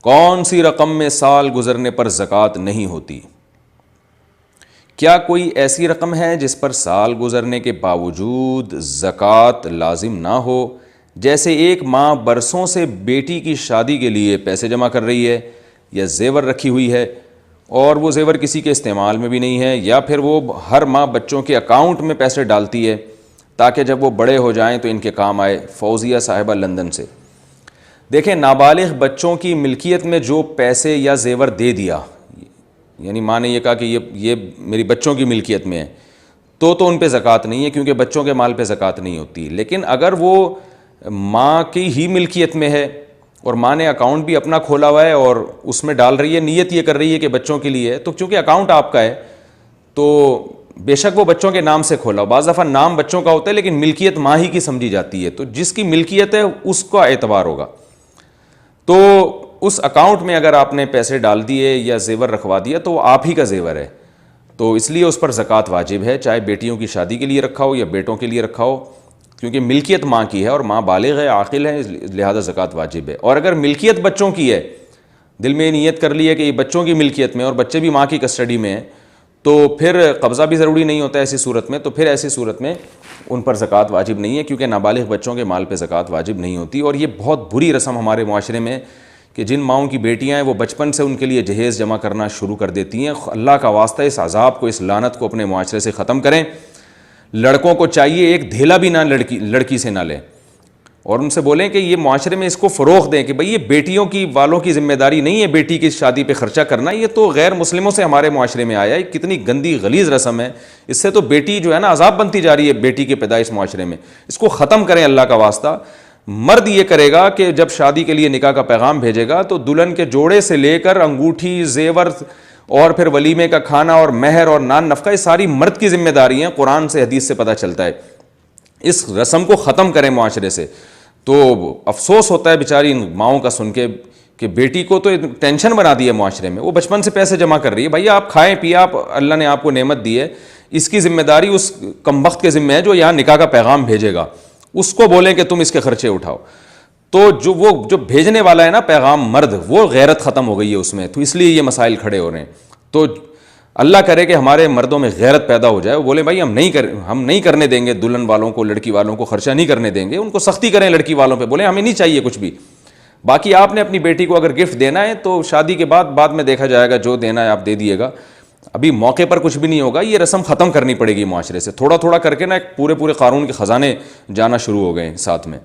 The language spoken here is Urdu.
کون سی رقم میں سال گزرنے پر زکوٰۃ نہیں ہوتی؟ کیا کوئی ایسی رقم ہے جس پر سال گزرنے کے باوجود زکوٰۃ لازم نہ ہو؟ جیسے ایک ماں برسوں سے بیٹی کی شادی کے لیے پیسے جمع کر رہی ہے یا زیور رکھی ہوئی ہے اور وہ زیور کسی کے استعمال میں بھی نہیں ہے، یا پھر وہ ہر ماہ بچوں کے اکاؤنٹ میں پیسے ڈالتی ہے تاکہ جب وہ بڑے ہو جائیں تو ان کے کام آئے۔ فوزیہ صاحبہ لندن سے۔ دیکھیں، نابالغ بچوں کی ملکیت میں جو پیسے یا زیور دے دیا، یعنی ماں نے یہ کہا کہ یہ میری بچوں کی ملکیت میں ہے، تو ان پہ زکوٰۃ نہیں ہے کیونکہ بچوں کے مال پہ زکوٰۃ نہیں ہوتی۔ لیکن اگر وہ ماں کی ہی ملکیت میں ہے اور ماں نے اکاؤنٹ بھی اپنا کھولا ہوا ہے اور اس میں ڈال رہی ہے، نیت یہ کر رہی ہے کہ بچوں کے لیے ہے، تو چونکہ اکاؤنٹ آپ کا ہے تو بے شک وہ بچوں کے نام سے کھولا، بعض دفعہ نام بچوں کا ہوتا ہے لیکن ملکیت ماں ہی کی سمجھی جاتی ہے، تو جس کی ملکیت ہے اس کا اعتبار ہوگا۔ تو اس اکاؤنٹ میں اگر آپ نے پیسے ڈال دیے یا زیور رکھوا دیا تو وہ آپ ہی کا زیور ہے، تو اس لیے اس پر زکوٰۃ واجب ہے، چاہے بیٹیوں کی شادی کے لیے رکھا ہو یا بیٹوں کے لیے رکھا ہو، کیونکہ ملکیت ماں کی ہے اور ماں بالغ ہے، عاقل ہے، لہذا زکوٰۃ واجب ہے۔ اور اگر ملکیت بچوں کی ہے، دل میں یہ نیت کر لی ہے کہ یہ بچوں کی ملکیت میں اور بچے بھی ماں کی کسٹڈی میں ہیں، تو پھر قبضہ بھی ضروری نہیں ہوتا ایسی صورت میں، تو پھر ایسی صورت میں ان پر زکوٰۃ واجب نہیں ہے، کیونکہ نابالغ بچوں کے مال پہ زکوٰۃ واجب نہیں ہوتی۔ اور یہ بہت بری رسم ہمارے معاشرے میں کہ جن ماؤں کی بیٹیاں ہیں وہ بچپن سے ان کے لیے جہیز جمع کرنا شروع کر دیتی ہیں۔ اللہ کا واسطہ اس عذاب کو، اس لعنت کو اپنے معاشرے سے ختم کریں۔ لڑکوں کو چاہیے ایک دھیلا بھی نہ لڑکی سے نہ لیں، اور ان سے بولیں کہ یہ معاشرے میں اس کو فروغ دیں کہ بھئی یہ بیٹیوں کی والوں کی ذمہ داری نہیں ہے بیٹی کی شادی پہ خرچہ کرنا، یہ تو غیر مسلموں سے ہمارے معاشرے میں آیا ہے، کتنی گندی غلیظ رسم ہے، اس سے تو بیٹی جو ہے نا عذاب بنتی جا رہی ہے بیٹی کی پیدائش معاشرے میں، اس کو ختم کریں اللہ کا واسطہ۔ مرد یہ کرے گا کہ جب شادی کے لیے نکاح کا پیغام بھیجے گا تو دلہن کے جوڑے سے لے کر انگوٹھی، زیور اور پھر ولیمے کا کھانا اور مہر اور نان نفقہ، یہ ساری مرد کی ذمہ داری ہیں، قرآن سے حدیث سے پتہ چلتا ہے۔ اس رسم کو ختم کریں معاشرے سے۔ تو افسوس ہوتا ہے بیچاری ان ماؤں کا سن کے کہ بیٹی کو تو ٹینشن بنا دی ہے معاشرے میں، وہ بچپن سے پیسے جمع کر رہی ہے، بھائی آپ کھائیں پیے، آپ اللہ نے آپ کو نعمت دی ہے، اس کی ذمہ داری اس کمبخت کے ذمہ ہے جو یہاں نکاح کا پیغام بھیجے گا، اس کو بولیں کہ تم اس کے خرچے اٹھاؤ۔ تو جو بھیجنے والا ہے نا پیغام مرد، وہ غیرت ختم ہو گئی ہے اس میں، تو اس لیے یہ مسائل کھڑے ہو رہے ہیں۔ تو اللہ کرے کہ ہمارے مردوں میں غیرت پیدا ہو جائے، وہ بولے بھائی ہم نہیں کرنے دیں گے دلہن والوں کو، لڑکی والوں کو خرچہ نہیں کرنے دیں گے، ان کو سختی کریں لڑکی والوں پہ، بولیں ہمیں نہیں چاہیے کچھ بھی۔ باقی آپ نے اپنی بیٹی کو اگر گفٹ دینا ہے تو شادی کے بعد میں دیکھا جائے گا، جو دینا ہے آپ دے دیے گا، ابھی موقع پر کچھ بھی نہیں ہوگا۔ یہ رسم ختم کرنی پڑے گی معاشرے سے، تھوڑا تھوڑا کر کے نا ایک پورے قانون کے خزانے جانا شروع ہو گئے ساتھ میں۔